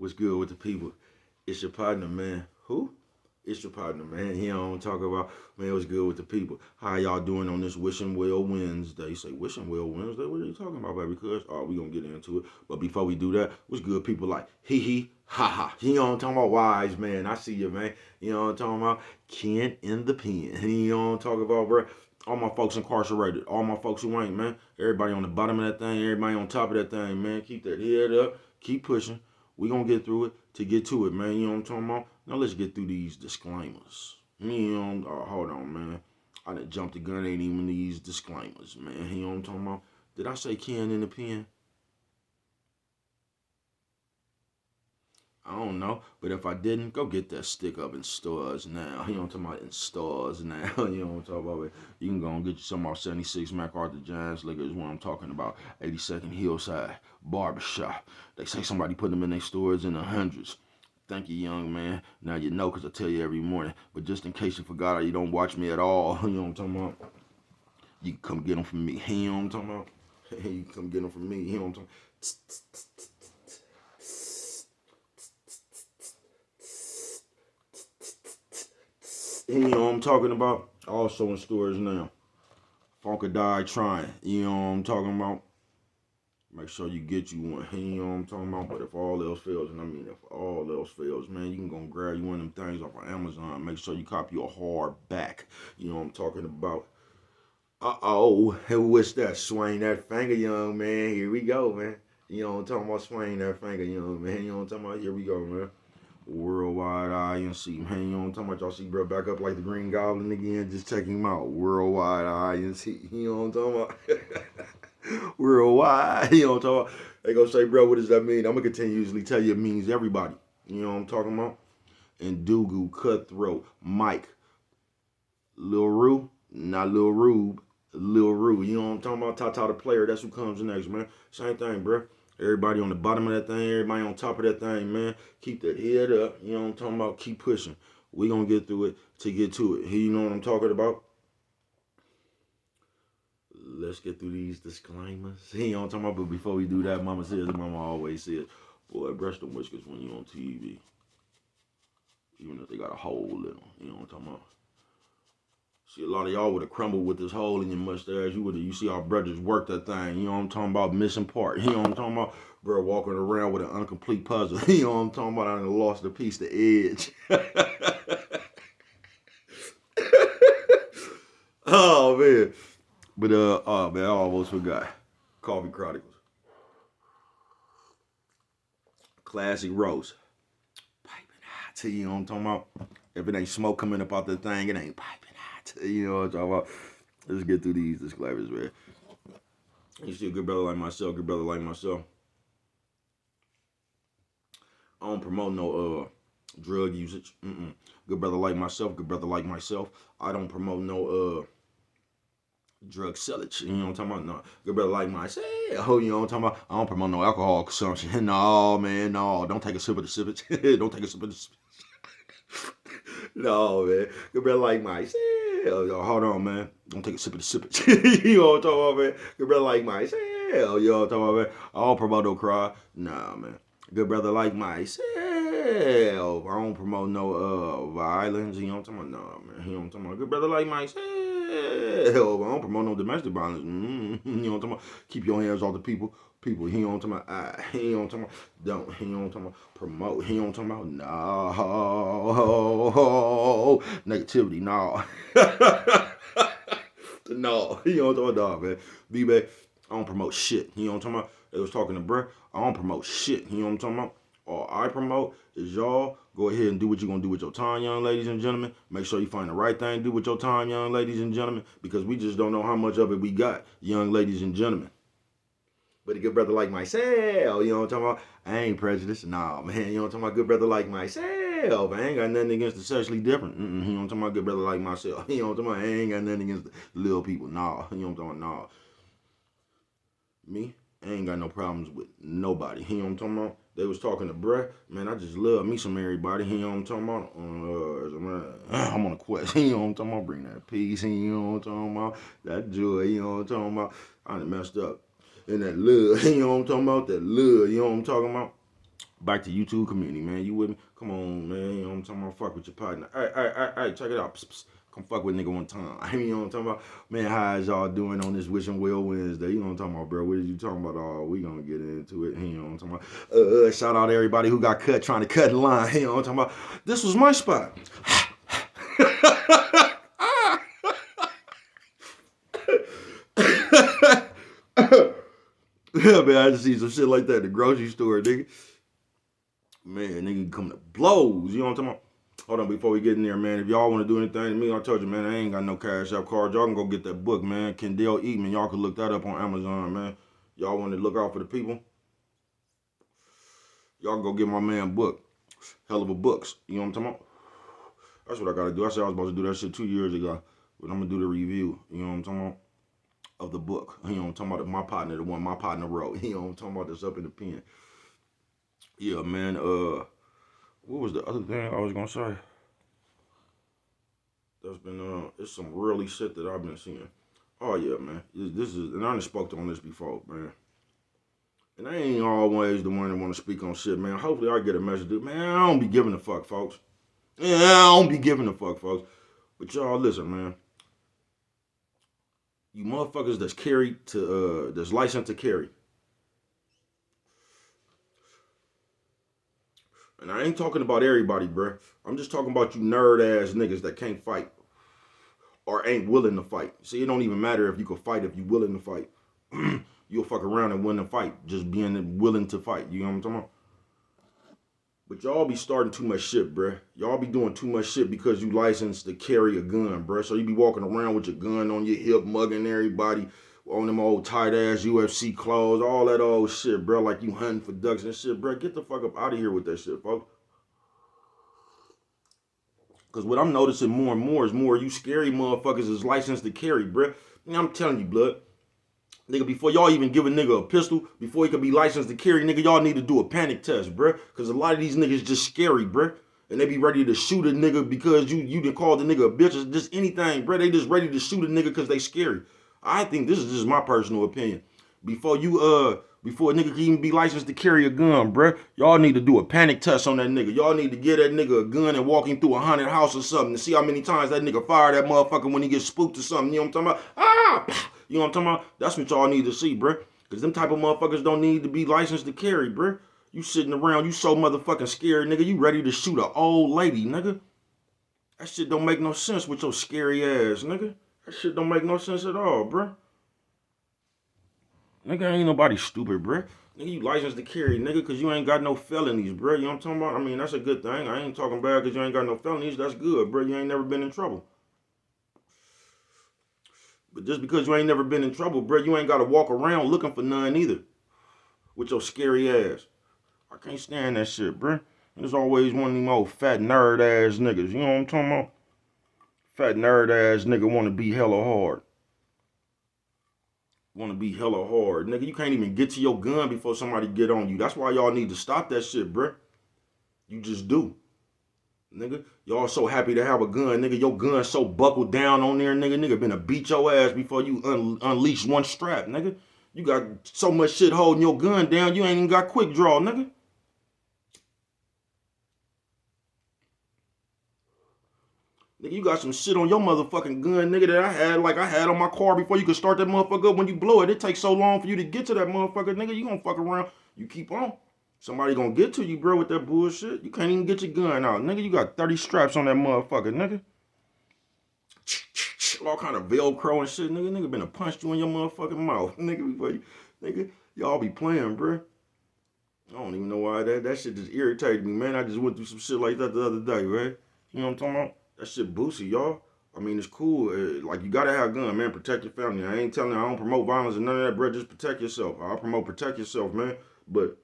What's good with the people? It's your partner, man. Who? It's your partner, man. He don't talk about, man, what's good with the people. How y'all doing on this Wishing Well Wednesday? You say, Wishing Well Wednesday? What are you talking about, baby? Cuz, we going to get into it. But before we do that, what's good, people like, hee hee, ha ha. You know what I'm talking about? Wise, man. I see you, man. You know what I'm talking about? Ken in the pen. You know what I'm talking about, bro? All my folks incarcerated. All my folks who ain't, man. Everybody on the bottom of that thing. Everybody on top of that thing, man. Keep that head up. Keep pushing. We gonna get through it to get to it, man. You know what I'm talking about? Now let's get through these disclaimers. You know, hold on, man. I done jumped the gun, ain't even these disclaimers, man. You know what I'm talking about? Did I say Ken in the pen? I don't know, but if I didn't, go get that stick up in stores now. You know what I'm talking about? In stores now. You know what I'm talking about? You can go and get you some off 76 MacArthur Giants Liquor is what I'm talking about. 82nd Hillside Barbershop. They say somebody put them in their stores in the hundreds. Thank you, young man. Now you know because I tell you every morning. But just in case you forgot or you don't watch me at all, you know what I'm talking about? You can come get them from me. You know what I'm talking about? You can come get them from me. You know what I'm talking about? You know what I'm talking about? Also in stores now. Funkadai trying. You know what I'm talking about? Make sure you get you one. You know what I'm talking about? But if all else fails, and I mean if all else fails, man, you can go and grab you one of them things off of Amazon. Make sure you copy a hardback. You know what I'm talking about? Uh-oh. What's that? Swing that finger, young man. Here we go, man. You know what I'm talking about? Swing that finger, young man. You know what I'm talking about? Here we go, man. Worldwide INC. Man, you know what I'm talking about? Y'all see bro back up like the Green Goblin again? Just check him out. Worldwide INC. You know what I'm talking about? Worldwide. You know what I'm talking about? They gonna say, bro, what does that mean? I'm gonna continuously tell you it means everybody. You know what I'm talking about? And Dugu, Cutthroat, Mike, Lil Rue, not Lil Rube, Lil Rue. You know what I'm talking about? Tata the player, that's who comes next, man. Same thing, bro. Everybody on the bottom of that thing, everybody on top of that thing, man. Keep that head up. You know what I'm talking about? Keep pushing. We gonna get through it to get to it. You know what I'm talking about? Let's get through these disclaimers. You know what I'm talking about? But before we do that, mama says, mama always says, boy, brush the whiskers when you on TV. Even if they got a hole in them. You know what I'm talking about? See, a lot of y'all would have crumbled with this hole in your mustache. You see our brothers work that thing. You know what I'm talking about? Missing part. You know what I'm talking about? Bro, walking around with an incomplete puzzle. You know what I'm talking about? I done lost a piece, the edge. Oh, man. But, oh, man, I almost forgot. Coffee Chronicles. Classic roast. Piping hot. You know what I'm talking about? If it ain't smoke coming up out the thing, it ain't piping hot. You know what I'm talking about? Let's get through these disclaimers, man. You see a good brother like myself, good brother like myself. I don't promote no drug usage. Good brother like myself, good brother like myself. I don't promote no drug sellage. You know what I'm talking about? No. Good brother like myself. You know what I'm talking about? I don't promote no alcohol consumption. No, man, no. Don't take a sip of the sip. Don't take a sip of the sip. No, man. Good brother like myself. Hold on, man. Don't take a sip of the sip. You know what I'm talking about, man? Good brother like myself. You know what I'm talking about, man? I don't promote no cry. Nah, man. Good brother like myself. I don't promote no violence. You know what I'm talking about? Nah, man. You know what I'm talking about? Good brother like myself. I don't promote no domestic violence. You know what I'm talking about? Keep your hands off the people. People, he on talking about, he on talking about, don't, he on talking about, promote, he on talking about, no, negativity, no. No, he on talking about, man. B-Bay, I don't promote shit. You know what I'm talking about? They was talking to bruh, I don't promote shit. You know what I'm talking about? All I promote is y'all go ahead and do what you're going to do with your time, young ladies and gentlemen. Make sure you find the right thing to do with your time, young ladies and gentlemen, because we just don't know how much of it we got, young ladies and gentlemen. But a good brother like myself, you know what I'm talking about? I ain't prejudiced. Nah, man, you know what I'm talking about? Good brother like myself. I ain't got nothing against the sexually different. You know what I'm talking about? Good brother like myself. You know what I'm talking about? I ain't got nothing against the little people. Nah, you know what I'm talking about? Nah. Me, I ain't got no problems with nobody. You know what I'm talking about? They was talking to bruh. Man, I just love me some everybody. You know what I'm talking about? I'm on a quest. You know what I'm talking about? Bring that peace. You know what I'm talking about? That joy. You know what I'm talking about? I done messed up. And that love, you know what I'm talking about? That love, you know what I'm talking about? Back to YouTube community, man. You with me? Come on, man. You know what I'm talking about? Fuck with your partner. Hey, check it out. Psst, psst. Come fuck with nigga one time. You know what I'm talking about? Man, how is y'all doing on this Wishing Well Wednesday? You know what I'm talking about, bro? What is you talking about? Oh, we gonna get into it. You know what I'm talking about? Shout out to everybody who got cut trying to cut in line. You know what I'm talking about? This was my spot. Yeah, man, I just see some shit like that at the grocery store, nigga. Man, nigga come to blows. You know what I'm talking about? Hold on, before we get in there, man, if y'all want to do anything to me, I told you, man, I ain't got no Cash App card. Y'all can go get that book, man. Kendall Eatman. Y'all can look that up on Amazon, man. Y'all want to look out for the people? Y'all can go get my man book. Hell of a books. You know what I'm talking about? That's what I got to do. I said I was supposed to do that shit 2 years ago. But I'm going to do the review. You know what I'm talking about? Of the book. You know what I'm talking about? My partner, the one my partner wrote. You know what I'm talking about? That's up in the pen. Yeah, man. What was the other thing I was going to say? That's been it's some really shit that I've been seeing. Oh yeah, man. This is, and I done spoke on this before, man. And I ain't always the one that want to speak on shit, man. Hopefully I get a message. Man, I don't be giving a fuck, folks. Yeah, I don't be giving a fuck, folks. But y'all listen, man. You motherfuckers that's carried to that's licensed to carry. And I ain't talking about everybody, bruh. I'm just talking about you nerd ass niggas that can't fight. Or ain't willing to fight. See, it don't even matter if you can fight if you willing to fight. You'll fuck around and win the fight just being willing to fight. You know what I'm talking about? But y'all be starting too much shit, bruh. Y'all be doing too much shit because you licensed to carry a gun, bruh. So you be walking around with your gun on your hip, mugging everybody on them old tight ass UFC clothes, all that old shit, bruh. Like you hunting for ducks and shit, bruh. Get the fuck up out of here with that shit, folks. Because what I'm noticing more and more is more you scary motherfuckers is licensed to carry, bruh. And I'm telling you, blood. Nigga, before y'all even give a nigga a pistol, before he could be licensed to carry, nigga, y'all need to do a panic test, bruh. Because a lot of these niggas just scary, bruh. And they be ready to shoot a nigga because you done called the nigga a bitch or just anything, bruh. They just ready to shoot a nigga because they scary. I think this is just my personal opinion. Before a nigga can even be licensed to carry a gun, bruh, y'all need to do a panic test on that nigga. Y'all need to get that nigga a gun and walk him through a haunted house or something to see how many times that nigga fire that motherfucker when he gets spooked or something. You know what I'm talking about? Ah! You know what I'm talking about? That's what y'all need to see, bruh. Because them type of motherfuckers don't need to be licensed to carry, bruh. You sitting around, you so motherfucking scared, nigga. You ready to shoot an old lady, nigga. That shit don't make no sense with your scary ass, nigga. That shit don't make no sense at all, bruh. Nigga, ain't nobody stupid, bruh. Nigga, you licensed to carry, nigga, because you ain't got no felonies, bruh. You know what I'm talking about? I mean, that's a good thing. I ain't talking bad because you ain't got no felonies. That's good, bruh. You ain't never been in trouble. But just because you ain't never been in trouble, bruh, you ain't got to walk around looking for none either. With your scary ass. I can't stand that shit, bruh. And there's always one of them old fat nerd ass niggas. You know what I'm talking about? Fat nerd ass nigga want to be hella hard. Want to be hella hard. Nigga, you can't even get to your gun before somebody get on you. That's why y'all need to stop that shit, bruh. You just do. Nigga, y'all so happy to have a gun. Nigga, your gun so buckled down on there, nigga. Nigga finna beat your ass before you unleash one strap, nigga. You got so much shit holding your gun down, you ain't even got quick draw, nigga. Nigga, you got some shit on your motherfucking gun, nigga, that I had on my car before you could start that motherfucker up when you blow it. It takes so long for you to get to that motherfucker, nigga. You gonna fuck around. You keep on. Somebody gonna get to you, bro, with that bullshit. You can't even get your gun out. Nigga, you got 30 straps on that motherfucker, nigga. All kind of Velcro and shit, nigga. Nigga been punched you in your motherfucking mouth, nigga, before you, nigga. Y'all be playing, bro. I don't even know why that shit just irritated me, man. I just went through some shit like that the other day, right? You know what I'm talking about? That shit boosie, y'all. I mean, it's cool. Like, you gotta have a gun, man. Protect your family. I ain't telling you I don't promote violence and none of that, bro. Just protect yourself. I promote protect yourself, man. But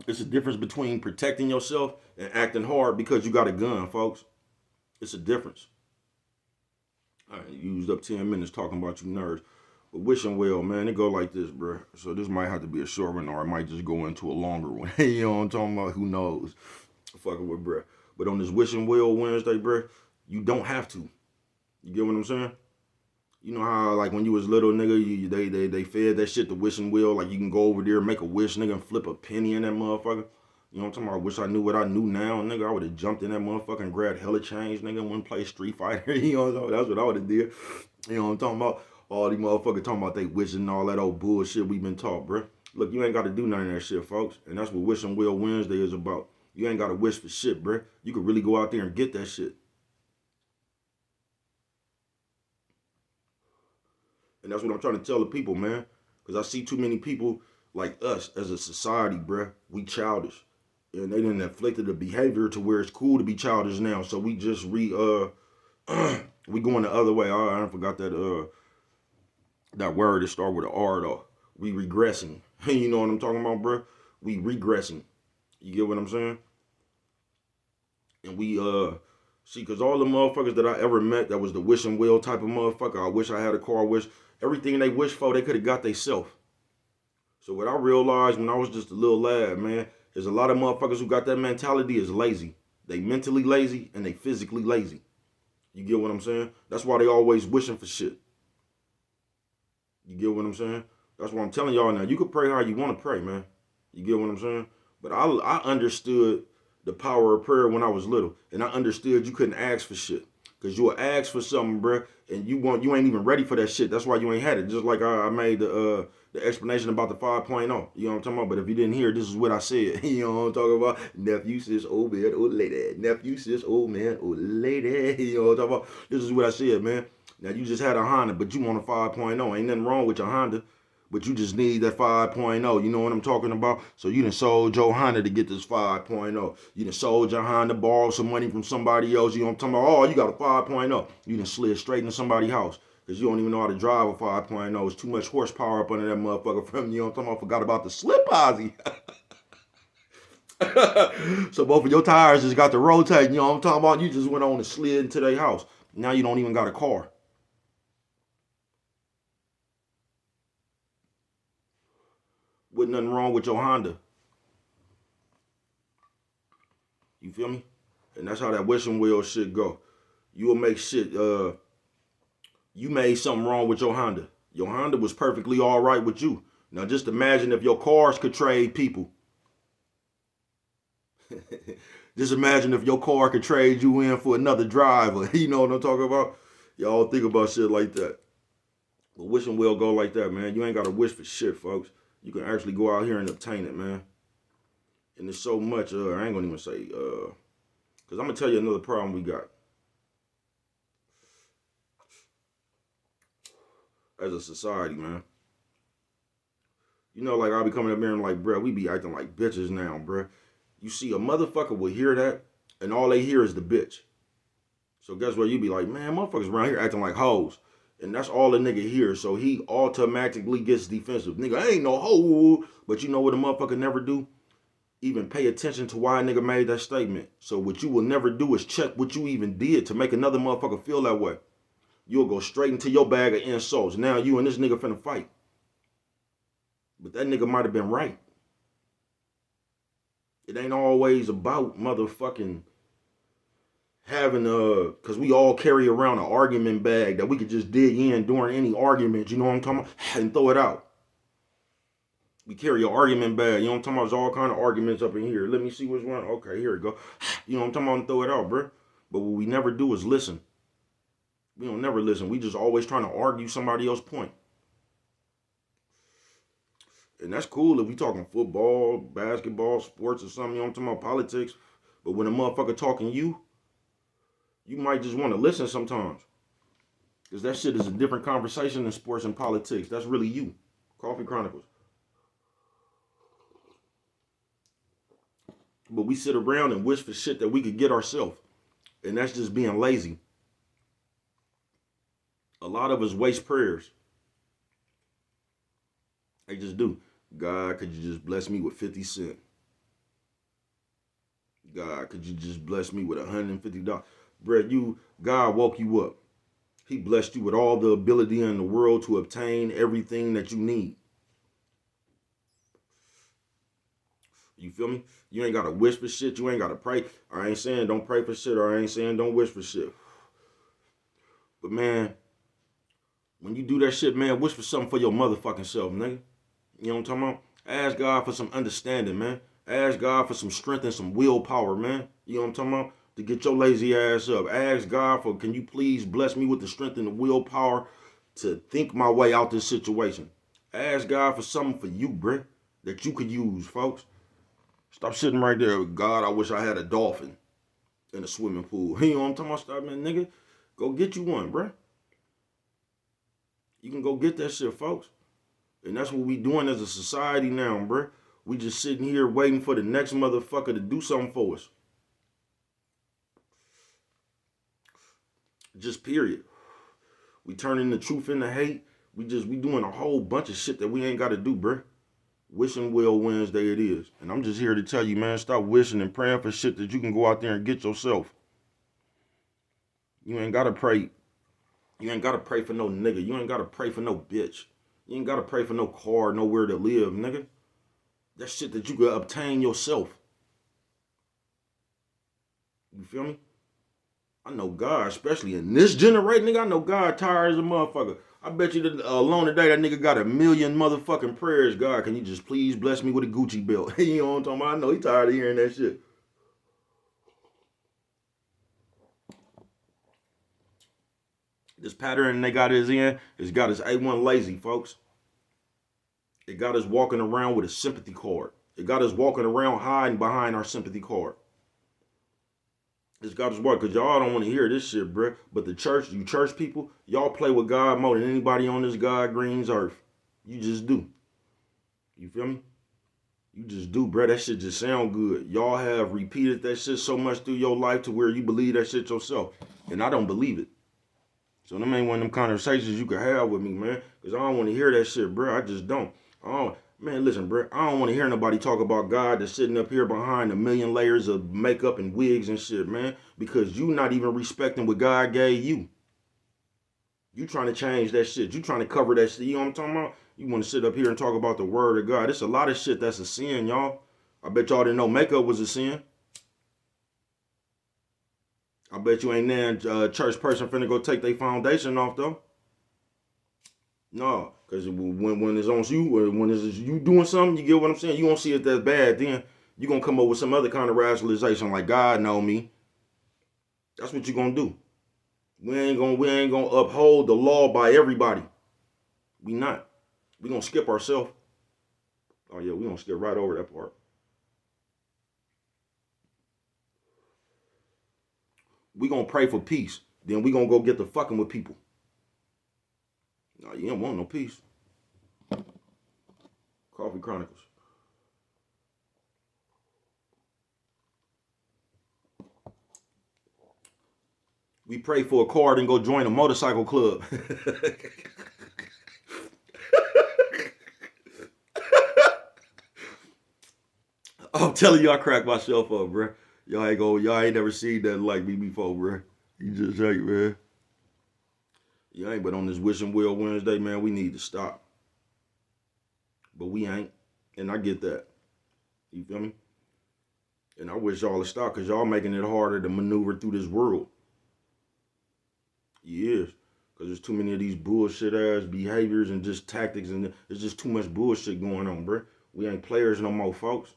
it's a difference between protecting yourself and acting hard because you got a gun, folks. It's a difference. I used up 10 minutes talking about you nerds. But wishing well, man. It go like this, bro. So this might have to be a short one or it might just go into a longer one. You know what I'm talking about? Who knows? Fucking with, bro. But on this wishing well Wednesday, bro, you don't have to. You get what I'm saying? You know how like when you was little, nigga, they fed that shit the wishing wheel. Like you can go over there and make a wish, nigga, and flip a penny in that motherfucker. You know what I'm talking about? I wish I knew what I knew now, nigga. I would have jumped in that motherfucker and grabbed hella change, nigga, and went and play Street Fighter. You know, that's what I would have did. You know what I'm talking about? All these motherfuckers talking about they wishing and all that old bullshit we been taught, bro. Look, you ain't got to do none of that shit, folks. And that's what Wishing Well Wednesday is about. You ain't got to wish for shit, bro. You could really go out there and get that shit. And that's what I'm trying to tell the people, man. Because I see too many people like us as a society, bruh. We childish. And they done inflicted a behavior to where it's cool to be childish now. So we just we going the other way. I forgot that word that start with an R though. We regressing. You know what I'm talking about, bruh? We regressing. You get what I'm saying? And we see, cause all the motherfuckers that I ever met that was the wishing well type of motherfucker. I wish I had a car. I wish everything they wish for, they could have got theyself. So what I realized when I was just a little lad, man, is a lot of motherfuckers who got that mentality is lazy. They mentally lazy and they physically lazy. You get what I'm saying? That's why they always wishing for shit. You get what I'm saying? That's what I'm telling y'all now. You can pray how you want to pray, man. You get what I'm saying? But I understood the power of prayer when I was little. And I understood you couldn't ask for shit. Cause you will ask for something, bruh, and you ain't even ready for that shit. That's why you ain't had it. Just like I made the explanation about the 5.0. You know what I'm talking about? But if you didn't hear, this is what I said. You know what I'm talking about? Nephew, sis, old man, old lady. Nephew, sis, old man, old lady. You know what I'm talking about? This is what I said, man. Now you just had a Honda, but you want a 5.0. Ain't nothing wrong with your Honda. But you just need that 5.0. You know what I'm talking about? So you done sold your Honda to get this 5.0. You done sold your Honda, borrowed some money from somebody else. You know what I'm talking about? Oh, you got a 5.0. You done slid straight into somebody's house. Because you don't even know how to drive a 5.0. It's too much horsepower up under that motherfucker from, you know what I'm talking about? Forgot about the slip Ozzy. So both of your tires just got to rotate. You know what I'm talking about? You just went on and slid into their house. Now you don't even got a car. With nothing wrong with your Honda. You feel me? And that's how that wishing well shit go. You will make shit, you made something wrong with your Honda. Your Honda was perfectly all right with you. Now just imagine if your cars could trade people. Just imagine if your car could trade you in for another driver. You know what I'm talking about? Y'all think about shit like that. But wishing well go like that, man. You ain't got to wish for shit, folks. You can actually go out here and obtain it, man. And there's so much, I ain't gonna even say, because I'm gonna tell you another problem we got as a society, man. You know, like I'll be coming up here and like, bruh, we be acting like bitches now, bruh. You see, a motherfucker will hear that, and all they hear is the bitch. So guess what? You be like, man, motherfuckers around here acting like hoes. And that's all the nigga hears. So he automatically gets defensive. Nigga, I ain't no hoe. But you know what a motherfucker never do? Even pay attention to why a nigga made that statement. So what you will never do is check what you even did to make another motherfucker feel that way. You'll go straight into your bag of insults. Now you and this nigga finna fight. But that nigga might have been right. It ain't always about motherfucking having cause we all carry around an argument bag that we could just dig in during any argument, you know what I'm talking about, and throw it out. We carry an argument bag, you know what I'm talking about? There's all kind of arguments up in here. Let me see which one. Okay, here we go. You know what I'm talking about, and throw it out, bro. But what we never do is listen. We don't never listen. We just always trying to argue somebody else's point. And that's cool if we talking football, basketball, sports or something, you know what I'm talking about, politics. But when a motherfucker talking you might just want to listen sometimes. Because that shit is a different conversation than sports and politics. That's really you. Coffee Chronicles. But we sit around and wish for shit that we could get ourselves. And that's just being lazy. A lot of us waste prayers. They just do. God, could you just bless me with 50 cents? God, could you just bless me with $150? Bruh, God woke you up. He blessed you with all the ability in the world to obtain everything that you need. You feel me? You ain't got to wish for shit. You ain't got to pray. I ain't saying don't pray for shit, or I ain't saying don't wish for shit. But man, When you do that shit, man, wish for something for your motherfucking self, nigga. You know what I'm talking about? Ask God for some understanding, man. Ask God for some strength and some willpower, man. You know what I'm talking about? To get your lazy ass up. Ask God for, can you please bless me with the strength and the willpower to think my way out this situation. Ask God for something for you, bruh, that you could use, folks. Stop sitting right there. God, I wish I had a dolphin in a swimming pool. You know what I'm talking about? Stop, man, nigga. Go get you one, bruh. You can go get that shit, folks. And that's what we doing as a society now, bruh. We just sitting here waiting for the next motherfucker to do something for us. Just period. We turning the truth into hate. We doing a whole bunch of shit that we ain't got to do, bruh. Wishing well Wednesday it is. And I'm just here to tell you, man, stop wishing and praying for shit that you can go out there and get yourself. You ain't got to pray. You ain't got to pray for no nigga. You ain't got to pray for no bitch. You ain't got to pray for no car, nowhere to live, nigga. That's shit that you could obtain yourself. You feel me? I know God, especially in this generation, nigga, I know God tired as a motherfucker. I bet you that alone today, that nigga got 1,000,000 motherfucking prayers. God, can you just please bless me with a Gucci belt? You know what I'm talking about? I know he tired of hearing that shit. This pattern they got us in has got us A1 lazy, folks. It got us walking around with a sympathy card. It got us walking around hiding behind our sympathy card. It's got us work, because y'all don't want to hear this shit, bruh. But the church, you church people, y'all play with God more than anybody on this God green's earth. You just do. You feel me? You just do, bruh. That shit just sound good. Y'all have repeated that shit so much through your life to where you believe that shit yourself. And I don't believe it. So them ain't one of them conversations you can have with me, man. Because I don't want to hear that shit, bruh. I just don't. Man, listen, bro. I don't want to hear nobody talk about God that's sitting up here behind 1,000,000 layers of makeup and wigs and shit, man. Because you not even respecting what God gave you. You trying to change that shit. You trying to cover that shit. You know what I'm talking about? You want to sit up here and talk about the word of God. It's a lot of shit that's a sin, y'all. I bet y'all didn't know makeup was a sin. I bet you ain't that church person finna go take their foundation off, though. No, because when it's on you, when it's you doing something, you get what I'm saying? You don't see it that bad, then you going to come up with some other kind of rationalization like God know me. That's what you going to do. We ain't going to uphold the law by everybody. We not. We going to skip ourselves. Oh, yeah, we going to skip right over that part. We going to pray for peace. Then we going to go get to fucking with people. No, you don't want no peace. Coffee Chronicles. We pray for a card and go join a motorcycle club. I'm telling you, I crack myself up, bro. Y'all ain't never seen that like me before, bro. You just ain't, man. You ain't, but on this Wishing Well Wednesday, man, we need to stop. But we ain't, and I get that. You feel me? And I wish y'all to stop, because y'all making it harder to maneuver through this world. Yes, because there's too many of these bullshit ass behaviors and just tactics, and there's just too much bullshit going on, bro. We ain't players no more, folks.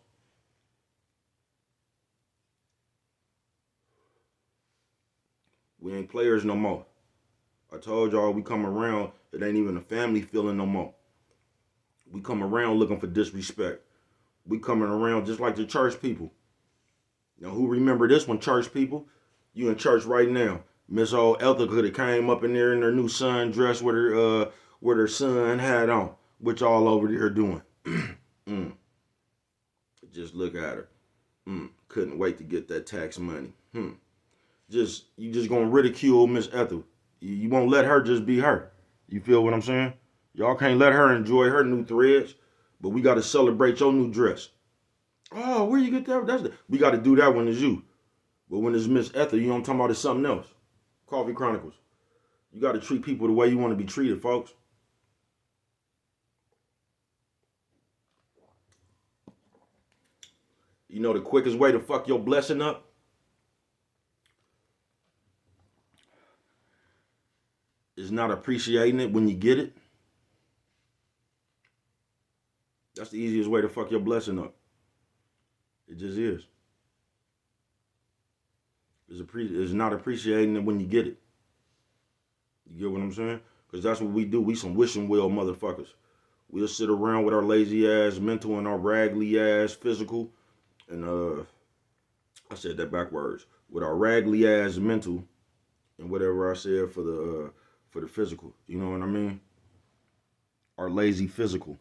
We ain't players no more. I told y'all we come around, it ain't even a family feeling no more. We come around looking for disrespect. We coming around just like the church people. Now, who remember this one, church people? You in church right now. Miss Old Ethel could have came up in there in her new sun dress with her son hat on. What y'all over there doing? Just look at her. Couldn't wait to get that tax money. You just gonna ridicule Miss Ethel. You won't let her just be her. You feel what I'm saying? Y'all can't let her enjoy her new threads, but we gotta celebrate your new dress. Oh, where you get that? We gotta do that when it's you. But when it's Miss Ethel, you know what I'm talking about, it's something else. Coffee Chronicles. You gotta treat people the way you want to be treated, folks. You know the quickest way to fuck your blessing up? Is not appreciating it when you get it. That's the easiest way to fuck your blessing up. It just is. It's not appreciating it when you get it. You get what I'm saying? Because that's what we do. We some wishing well motherfuckers. We'll sit around with our lazy ass mental and our raggedy ass physical. And I said that backwards. With our raggedy ass mental and whatever I said for the physical. You know what I mean? Our lazy physical.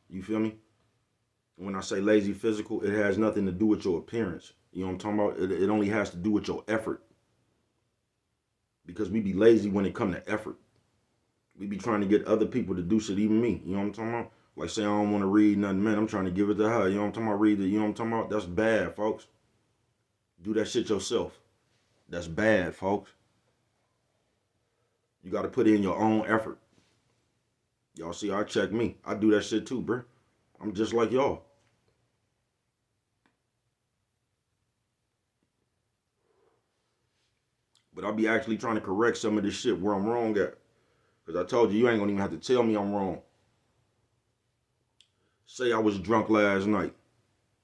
You feel me? When I say lazy physical, it has nothing to do with your appearance. You know what I'm talking about? It only has to do with your effort. Because we be lazy when it come to effort. We be trying to get other people to do shit, even me. You know what I'm talking about? Like, say I don't want to read nothing, man. I'm trying to give it to her. You know what I'm talking about? Read it. You know what I'm talking about? That's bad, folks. Do that shit yourself. That's bad, folks. You got to put in your own effort. Y'all see, I check me. I do that shit too, bruh. I'm just like y'all. But I'll be actually trying to correct some of this shit where I'm wrong at. Because I told you, you ain't going to even have to tell me I'm wrong. Say I was drunk last night.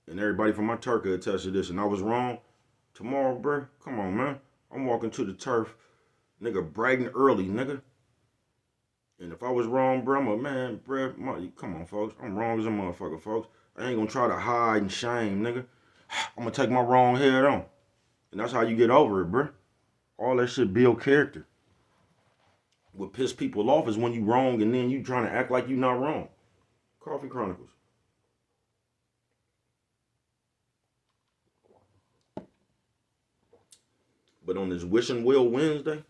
And everybody from my turf could attest to this. And I was wrong. Tomorrow, bruh, come on, man. I'm walking to the turf. Nigga, bright and early, nigga. And if I was wrong, bruh, I'm a man, bruh. Come on, folks. I'm wrong as a motherfucker, folks. I ain't going to try to hide and shame, nigga. I'm going to take my wrong head on. And that's how you get over it, bruh. All that shit build character. What piss people off is when you wrong and then you trying to act like you not wrong. Coffee Chronicles. But on this Wish and Will Wednesday,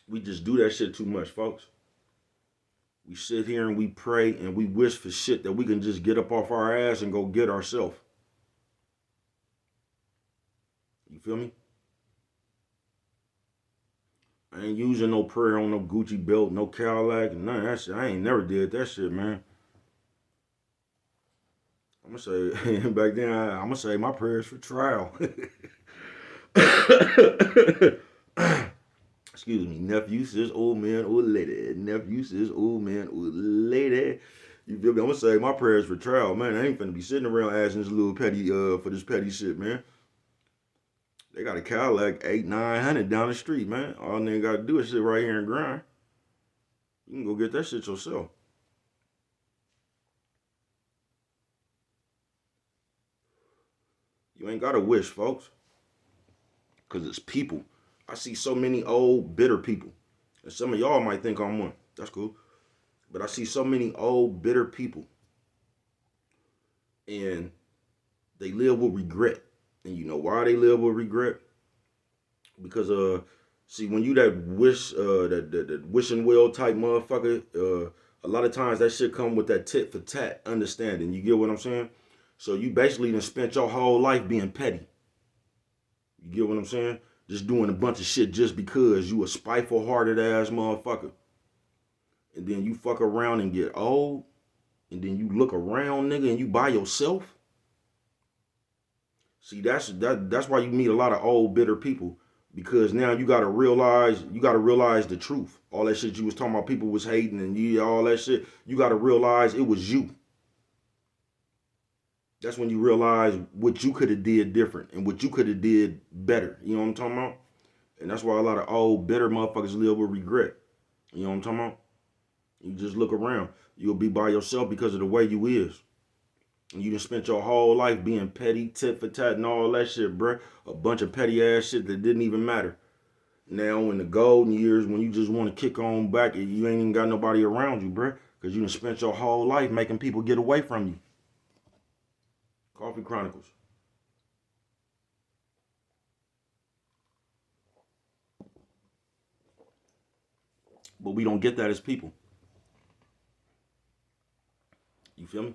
we just do that shit too much, folks. We sit here and we pray and we wish for shit that we can just get up off our ass and go get ourselves. You feel me? I ain't using no prayer on no Gucci belt, no Cadillac, and none of that shit. I ain't never did that shit, man. I'm gonna say, back then, I'm gonna say my prayers for trial. Excuse me, nephew says old man, old lady. Nephew says old man, old lady. You feel me? I'm gonna say my prayers for trial, man. I ain't finna be sitting around asking this little petty, for this petty shit, man. They got a Cadillac 800-900 down the street, man. All nigga gotta do is sit right here and grind. You can go get that shit yourself. You ain't gotta wish, folks. Because it's people. I see so many old, bitter people. And some of y'all might think I'm one. That's cool. But I see so many old, bitter people. And they live with regret. And you know why they live with regret? Because, see, when you that wish, that wish and will type motherfucker, a lot of times that shit come with that tit for tat understanding. You get what I'm saying? So you basically done spent your whole life being petty. You get what I'm saying? Just doing a bunch of shit just because you a spiteful hearted ass motherfucker. And then you fuck around and get old. And then you look around, nigga, and you by yourself. See, that's why you meet a lot of old bitter people. Because now you gotta realize the truth. All that shit you was talking about, people was hating and all that shit. You gotta realize it was you. That's when you realize what you could have did different and what you could have did better. You know what I'm talking about? And that's why a lot of old, bitter motherfuckers live with regret. You know what I'm talking about? You just look around. You'll be by yourself because of the way you is. And you done spent your whole life being petty, tit for tat, and all that shit, bruh. A bunch of petty ass shit that didn't even matter. Now, in the golden years, when you just want to kick on back, you ain't even got nobody around you, bruh. Because you done spent your whole life making people get away from you. Coffee Chronicles. But we don't get that as people. You feel me?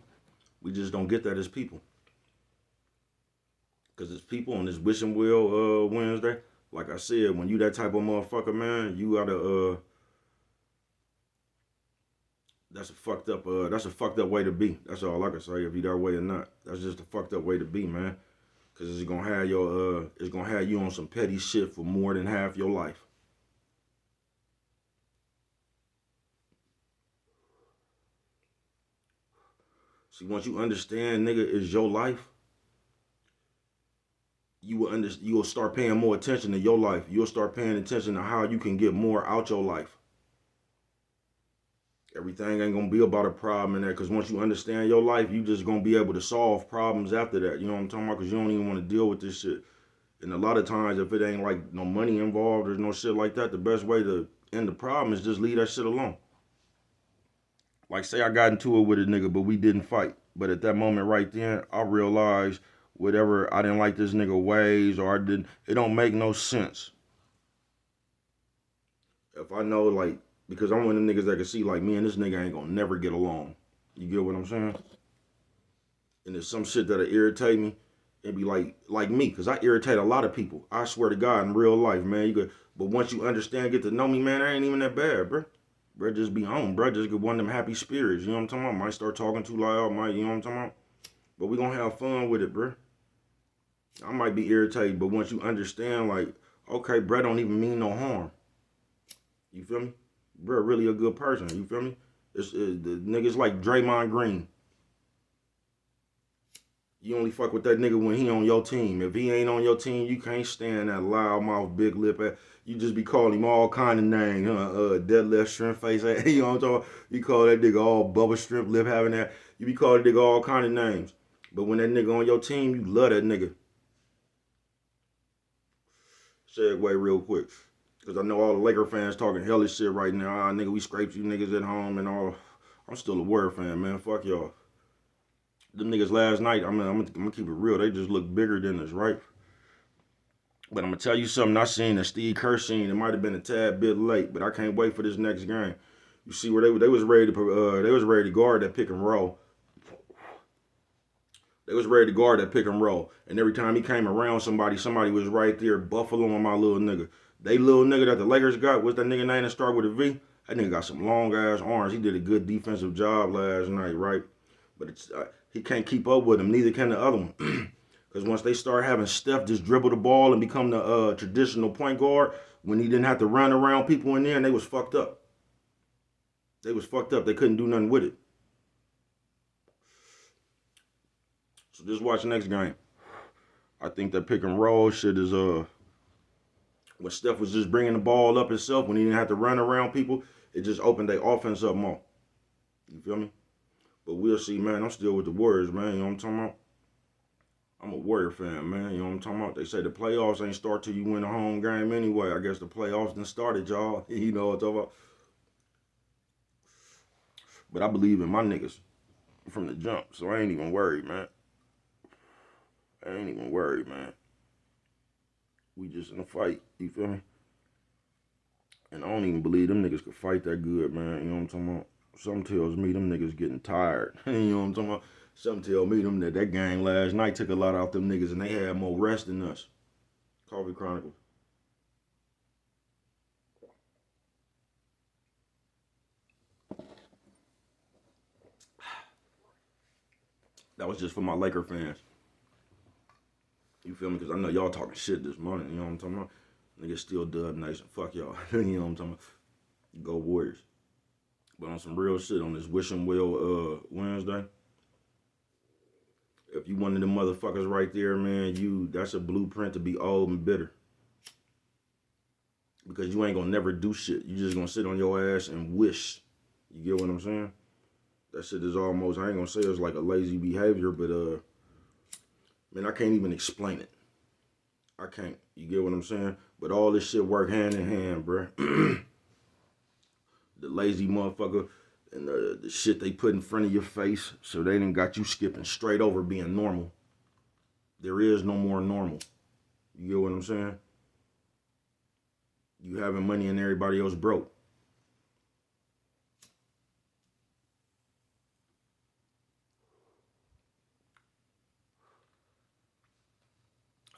We just don't get that as people. Because it's people on this Wish and Will Wednesday. Like I said, when you that type of motherfucker, man, you gotta that's a fucked up way to be. That's all I can say, if you that way or not. That's just a fucked up way to be, man. Cause it's gonna have you on some petty shit for more than half your life. See, once you understand, nigga, is your life, you will start paying more attention to your life. You'll start paying attention to how you can get more out your life. Everything ain't gonna be about a problem in there, because once you understand your life, you just gonna be able to solve problems after that. You know what I'm talking about? Because you don't even want to deal with this shit. And a lot of times, if it ain't like no money involved or no shit like that, the best way to end the problem is just leave that shit alone. Like, say I got into it with a nigga, but we didn't fight. But at that moment right then, I realized whatever, I didn't like this nigga ways, or it don't make no sense. If I know, like, because I'm one of them niggas that can see, like, me and this nigga ain't gonna never get along. You get what I'm saying? And there's some shit that'll irritate me. It'd be like me, because I irritate a lot of people. I swear to God, in real life, man. But once you understand, get to know me, man, I ain't even that bad, bro. Bro, just be on, bro. Just get one of them happy spirits. You know what I'm talking about? Might start talking too loud, you know what I'm talking about? But we gonna have fun with it, bro. I might be irritated, but once you understand, like, okay, bro don't even mean no harm. You feel me? Bro, really a good person. You feel me? The niggas like Draymond Green. You only fuck with that nigga when he on your team. If he ain't on your team, you can't stand that loud mouth, big lip. You just be calling him all kind of names. Deadlift, shrimp face. You know what I'm talking about? You call that nigga all bubble shrimp lip having that. You be calling that nigga all kind of names. But when that nigga on your team, you love that nigga. Segue real quick. Because I know all the Laker fans talking hellish shit right now. Nigga, we scraped you niggas at home and all. I'm still a Warrior fan, man. Fuck y'all. Them niggas last night, I'm gonna keep it real. They just look bigger than us, right? But I'm gonna tell you something I seen that Steve Kerr seen. It might have been a tad bit late, but I can't wait for this next game. You see where they was ready to guard that pick and roll. They was ready to guard that pick and roll. And every time he came around somebody was right there buffaloing my little nigga. They little nigga that the Lakers got, what's that nigga name that start with a V? That nigga got some long ass arms. He did a good defensive job last night, right? But he can't keep up with him. Neither can the other one. Because once they start having Steph just dribble the ball and become the traditional point guard, when he didn't have to run around people in there, and they was fucked up. They was fucked up. They couldn't do nothing with it. So just watch the next game. I think that pick and roll shit is when Steph was just bringing the ball up himself, when he didn't have to run around people, it just opened their offense up more. You feel me? But we'll see, man. I'm still with the Warriors, man. You know what I'm talking about? I'm a Warrior fan, man. You know what I'm talking about? They say the playoffs ain't start till you win a home game anyway. I guess the playoffs done started, y'all. You know what I'm talking about? But I believe in my niggas from the jump, so I ain't even worried, man. I ain't even worried, man. We just in a fight, you feel me? And I don't even believe them niggas could fight that good, man. You know what I'm talking about? Something tells me them niggas getting tired. You know what I'm talking about? Something tell me them that game last night took a lot out them niggas and they had more rest than us. Coffee Chronicles. That was just for my Laker fans. You feel me? Because I know y'all talking shit this morning. You know what I'm talking about? Niggas still Dub Nation. Fuck y'all. You know what I'm talking about? Go Warriors. But on some real shit, on this Wish 'em Well Wednesday, if you one of them motherfuckers right there, man, that's a blueprint to be old and bitter. Because you ain't gonna never do shit. You just gonna sit on your ass and wish. You get what I'm saying? That shit is almost, I ain't gonna say it's like a lazy behavior, but man, I can't even explain it. I can't. You get what I'm saying? But all this shit work hand in hand, bruh. The lazy motherfucker and the shit they put in front of your face, so they done got you skipping straight over being normal. There is no more normal. You get what I'm saying? You having money and everybody else broke.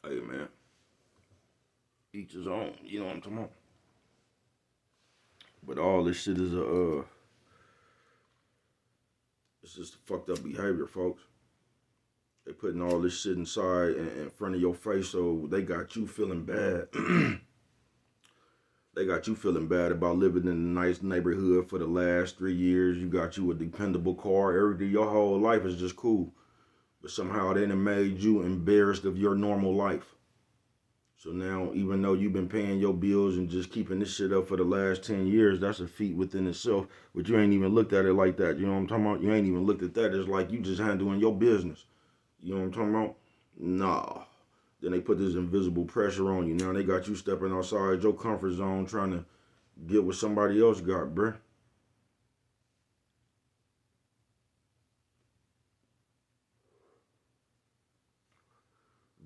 Hey, man. Each his own. You know what I'm talking about? But all this shit is it's just fucked up behavior, folks. They putting all this shit inside in front of your face, so they got you feeling bad. They got you feeling bad about living in a nice neighborhood for the last 3 years. You got you a dependable car. Everything, your whole life is just cool. But somehow they done made you embarrassed of your normal life. So now, even though you've been paying your bills and just keeping this shit up for the last 10 years, that's a feat within itself. But you ain't even looked at it like that. You know what I'm talking about? You ain't even looked at that as like you just handling your business. You know what I'm talking about? Nah. Then they put this invisible pressure on you. Now they got you stepping outside your comfort zone trying to get what somebody else got, bruh.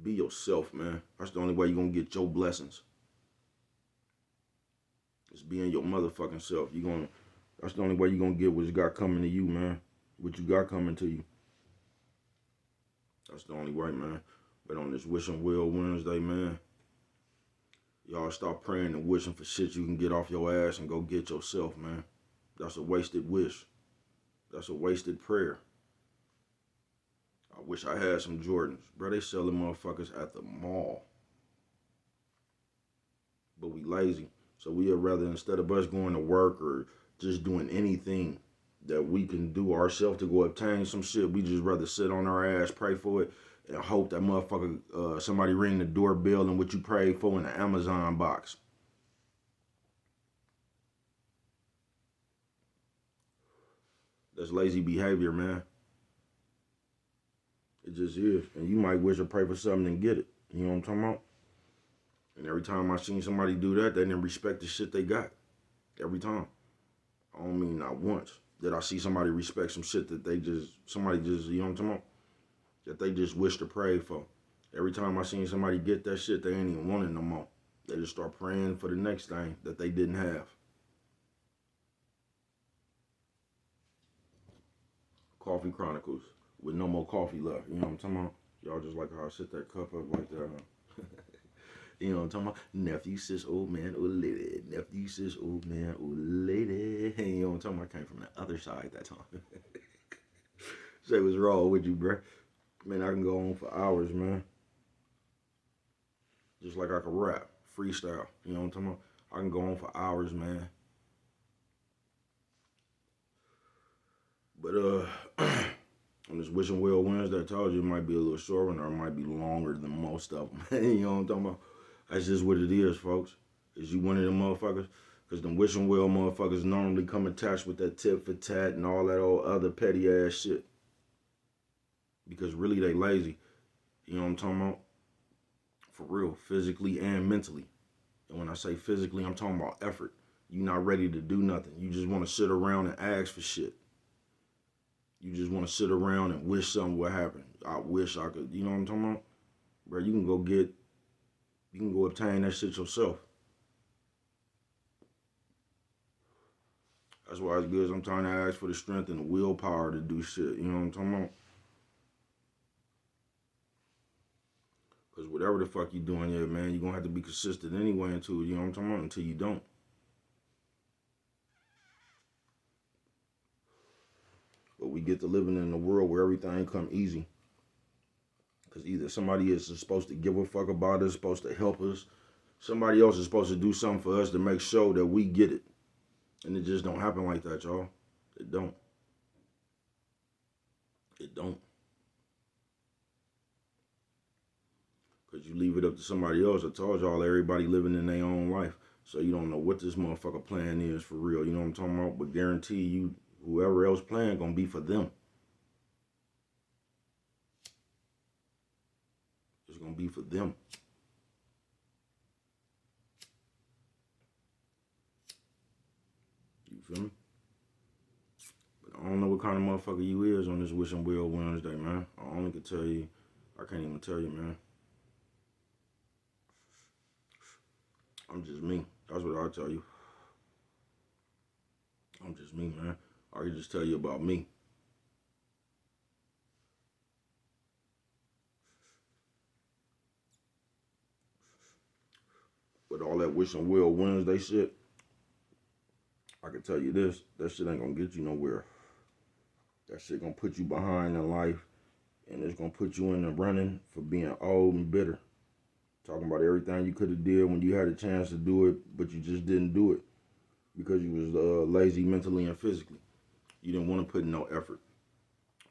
Be yourself, man. That's the only way you're going to get your blessings. It's being your motherfucking self. That's the only way you're going to get what you got coming to you, man. What you got coming to you. That's the only way, man. But on this Wishing Well Wednesday, man, y'all stop praying and wishing for shit you can get off your ass and go get yourself, man. That's a wasted wish. That's a wasted prayer. I wish I had some Jordans. Bro, they selling motherfuckers at the mall. But we lazy. So we'd rather, instead of us going to work or just doing anything that we can do ourselves to go obtain some shit, we just rather sit on our ass, pray for it, and hope that motherfucker, somebody ring the doorbell and what you prayed for in the Amazon box. That's lazy behavior, man. It just is. And you might wish or pray for something and get it. You know what I'm talking about? And every time I seen somebody do that, they didn't respect the shit they got. Every time. I don't mean not once. That I see somebody respect some shit that somebody just, you know what I'm talking about? That they just wish to pray for. Every time I seen somebody get that shit, they ain't even want it no more. They just start praying for the next thing that they didn't have. Coffee Chronicles with no more coffee left. You know what I'm talking about? Y'all just like how I sit that cup up like that, huh? You know what I'm talking about? Nephew, sis, old man, old lady. Nephew, sis, old man, old lady. You know what I'm talking about? I came from the other side that time. Say what's wrong with you, bro. Man, I can go on for hours, man. Just like I can rap, freestyle. You know what I'm talking about? I can go on for hours, man. But on this Wishing Well Wednesday, I told you it might be a little short one or it might be longer than most of them. You know what I'm talking about? That's just what it is, folks. Is you one of them motherfuckers? Because them Wishing Well motherfuckers normally come attached with that tit for tat and all that old other petty ass shit. Because really they lazy. You know what I'm talking about? For real, physically and mentally. And when I say physically, I'm talking about effort. You're not ready to do nothing. You just want to sit around and ask for shit. You just want to sit around and wish something would happen. I wish I could, you know what I'm talking about? Bro, you can go obtain that shit yourself. That's why it's good. I'm trying to ask for the strength and the willpower to do shit. You know what I'm talking about? Because whatever the fuck you doing here, man, you're going to have to be consistent anyway until, you know what I'm talking about, until you don't. But we get to living in a world where everything come easy. Because either somebody is supposed to give a fuck about us, supposed to help us. Somebody else is supposed to do something for us to make sure that we get it. And it just don't happen like that, y'all. It don't. It don't. Because you leave it up to somebody else. I told y'all, everybody living in their own life. So you don't know what this motherfucker plan is for real. You know what I'm talking about? But guarantee you, whoever else plan gonna be for them. It's gonna be for them. You feel me? But I don't know what kind of motherfucker you is on this Wishing Well Wednesday, man. I only can tell you, I can't even tell you, man. I'm just me. That's what I'll tell you. I'm just me, man. I can just tell you about me. With all that Wishing Well Wednesday shit, I can tell you this, that shit ain't gonna get you nowhere. That shit gonna put you behind in life, and it's gonna put you in the running for being old and bitter. Talking about everything you could have did when you had a chance to do it, but you just didn't do it because you was lazy mentally and physically. You didn't want to put in no effort.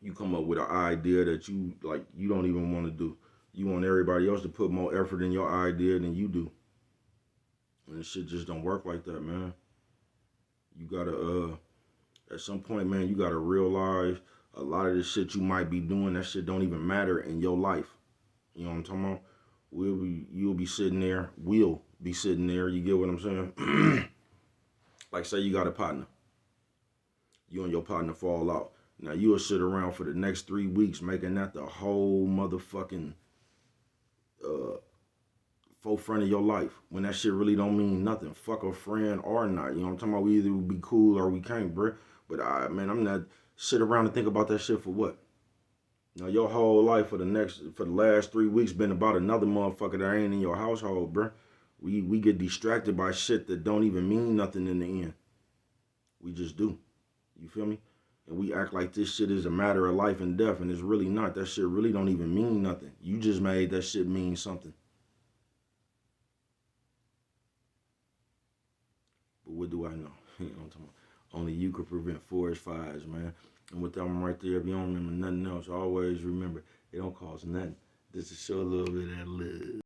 You come up with an idea that you don't even want to do. You want everybody else to put more effort in your idea than you do. And this shit just don't work like that, man. You gotta at some point, man, you gotta realize a lot of the shit you might be doing, that shit don't even matter in your life. You know what I'm talking about? You'll be sitting there, we'll be sitting there, you get what I'm saying? Like say you got a partner. You and your partner fall out. Now you'll sit around for the next 3 weeks making that the whole motherfucking forefront of your life when that shit really don't mean nothing. Fuck a friend or not. You know what I'm talking about? We either be cool or we can't, bruh. But man, I'm not sit around and think about that shit for what? Now your whole life for the last 3 weeks been about another motherfucker that ain't in your household, bruh. We get distracted by shit that don't even mean nothing in the end. We just do. You feel me? And we act like this shit is a matter of life and death, and it's really not. That shit really don't even mean nothing. You just made that shit mean something. But what do I know? You know what I'm talking about? Only you could prevent forest fires, man. And with that, I'm right there. If you don't remember nothing else, always remember, it don't cost nothing. Just to show a little bit of that love.